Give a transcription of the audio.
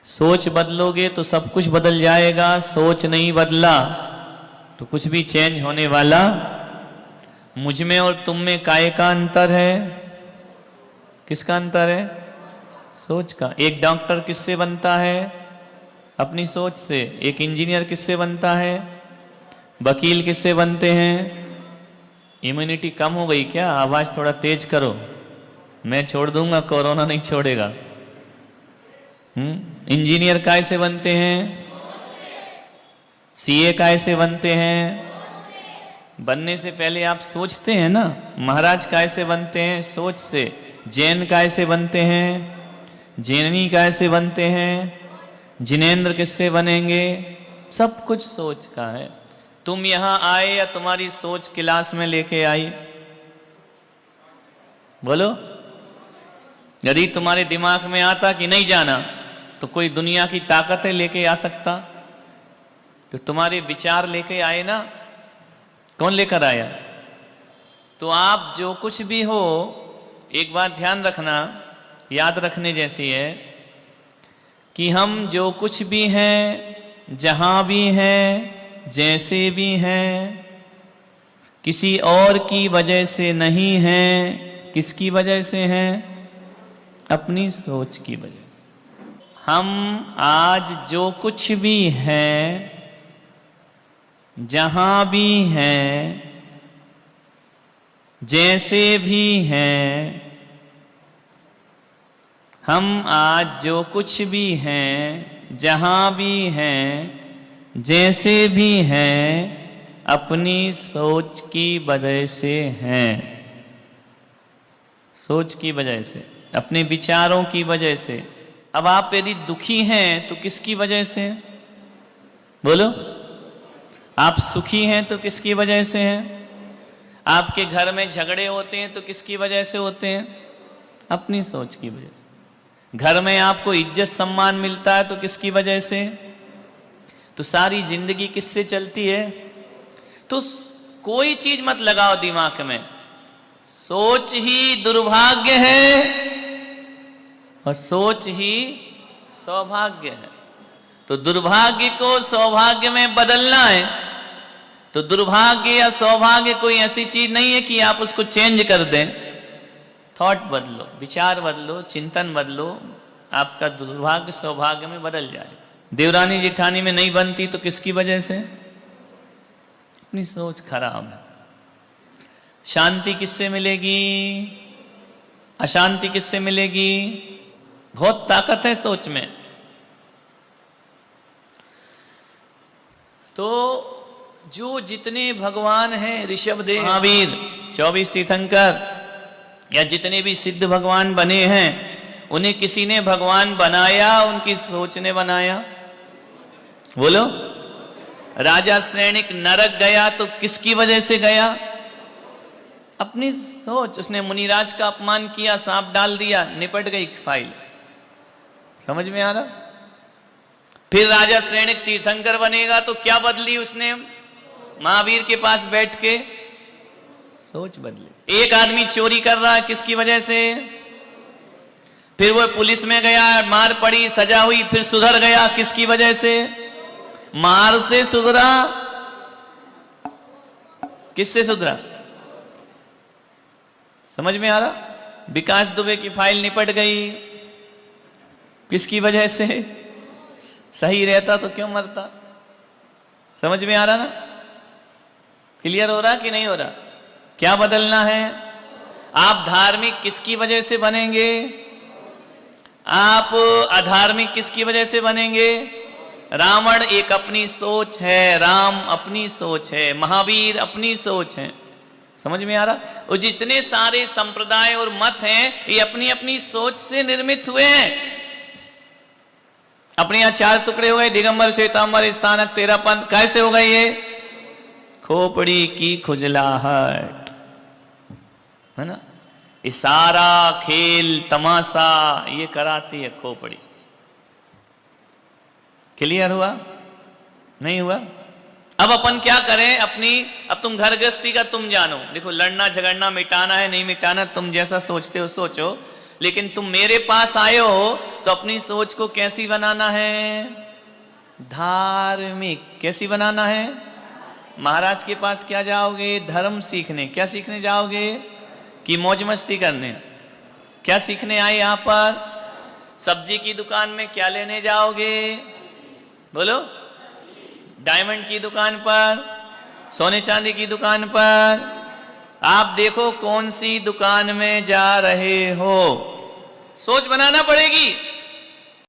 सोच बदलोगे तो सब कुछ बदल जाएगा, सोच नहीं बदला तो कुछ भी चेंज होने वाला। मुझ में और तुम में काय का अंतर है? किसका अंतर है? सोच का। एक डॉक्टर किससे बनता है? अपनी सोच से। एक इंजीनियर किससे बनता है? वकील किससे बनते हैं? इम्यूनिटी कम हो गई क्या? आवाज थोड़ा तेज करो, मैं छोड़ दूंगा, कोरोना नहीं छोड़ेगा। इंजीनियर काय से बनते हैं? सीए काय से बनते हैं? बनने से पहले आप सोचते हैं ना। महाराज काय से बनते हैं? सोच से। जैन काय से बनते हैं? जैनी काय से बनते हैं? जिनेंद्र किससे बनेंगे? सब कुछ सोच का है। तुम यहां आए या तुम्हारी सोच क्लास में लेके आई? बोलो। यदि तुम्हारे दिमाग में आता कि नहीं जाना, तो कोई दुनिया की ताकत है लेके आ सकता? तो तुम्हारे विचार लेके आए ना। कौन लेकर आया? तो आप जो कुछ भी हो, एक बात ध्यान रखना, याद रखने जैसी है कि हम जो कुछ भी हैं, जहां भी हैं, जैसे भी हैं, किसी और की वजह से नहीं हैं। किसकी वजह से हैं? अपनी सोच की वजह से। हम आज जो कुछ भी हैं, जहां भी हैं, जैसे भी हैं, हम आज जो कुछ भी हैं, जहां भी हैं, जैसे भी हैं, अपनी सोच की वजह से हैं। सोच की वजह से, अपने विचारों की वजह से। अब आप यदि दुखी हैं तो किसकी वजह से? बोलो। आप सुखी हैं तो किसकी वजह से हैं? आपके घर में झगड़े होते हैं तो किसकी वजह से होते हैं? अपनी सोच की वजह से। घर में आपको इज्जत सम्मान मिलता है तो किसकी वजह से? तो सारी जिंदगी किससे चलती है? तो कोई चीज मत लगाओ दिमाग में। सोच ही दुर्भाग्य है और सोच ही सौभाग्य है। तो दुर्भाग्य को सौभाग्य में बदलना है। तो दुर्भाग्य या सौभाग्य कोई ऐसी चीज नहीं है कि आप उसको चेंज कर दें। थॉट बदलो, विचार बदलो, चिंतन बदलो, आपका दुर्भाग्य सौभाग्य में बदल जाए। देवरानी जेठानी में नहीं बनती तो किसकी वजह से? अपनी सोच खराब है। शांति किससे मिलेगी? अशांति किससे मिलेगी? बहुत ताकत है सोच में। तो जो जितने भगवान हैं, ऋषभदेव, महावीर, 24 तीर्थंकर, या जितने भी सिद्ध भगवान बने हैं, उन्हें किसी ने भगवान बनाया, उनकी सोच ने बनाया? बोलो। राजा श्रेणिक नरक गया तो किसकी वजह से गया? अपनी सोच। उसने मुनिराज का अपमान किया, सांप डाल दिया, निपट गई फाइल। समझ में आ रहा? फिर राजा श्रेणिक तीर्थंकर बनेगा तो क्या बदली उसने? महावीर के पास बैठ के सोच बदली। एक आदमी चोरी कर रहा है, किसकी वजह से? फिर वो पुलिस में गया, मार पड़ी, सजा हुई, फिर सुधर गया, किसकी वजह से? मार से सुधरा। किससे सुधरा? समझ में आ रहा? विकास दुबे की फाइल निपट गई, किसकी वजह से? सही रहता तो क्यों मरता? समझ में आ रहा ना? क्लियर हो रहा कि नहीं हो रहा? क्या बदलना है? आप धार्मिक किसकी वजह से बनेंगे? आप अधार्मिक किसकी वजह से बनेंगे? रावण एक अपनी सोच है, राम अपनी सोच है, महावीर अपनी सोच है। समझ में आ रहा? और जितने सारे संप्रदाय और मत हैं, ये अपनी अपनी सोच से निर्मित हुए हैं। अपने यहां 4 टुकड़े हो गए, दिगंबर, श्वेतांबर, स्थानक, तेरा पंथ। कैसे हो गए ये? खोपड़ी की खुजलाहट, है ना? इशारा, खेल, तमाशा ये कराती है खोपड़ी। क्लियर हुआ? नहीं हुआ? अब अपन क्या करें अपनी? अब तुम घर गृहस्थी का तुम जानो। देखो, लड़ना झगड़ना मिटाना है नहीं मिटाना, तुम जैसा सोचते हो सोचो। लेकिन तुम मेरे पास आए हो तो अपनी सोच को कैसी बनाना है? धार्मिक। कैसी बनाना है? महाराज के पास क्या जाओगे? धर्म सीखने। क्या सीखने जाओगे? कि मौज मस्ती करने? क्या सीखने आए यहां पर? सब्जी की दुकान में क्या लेने जाओगे? बोलो। डायमंड की दुकान पर, सोने चांदी की दुकान पर। आप देखो कौन सी दुकान में जा रहे हो, सोच बनाना पड़ेगी।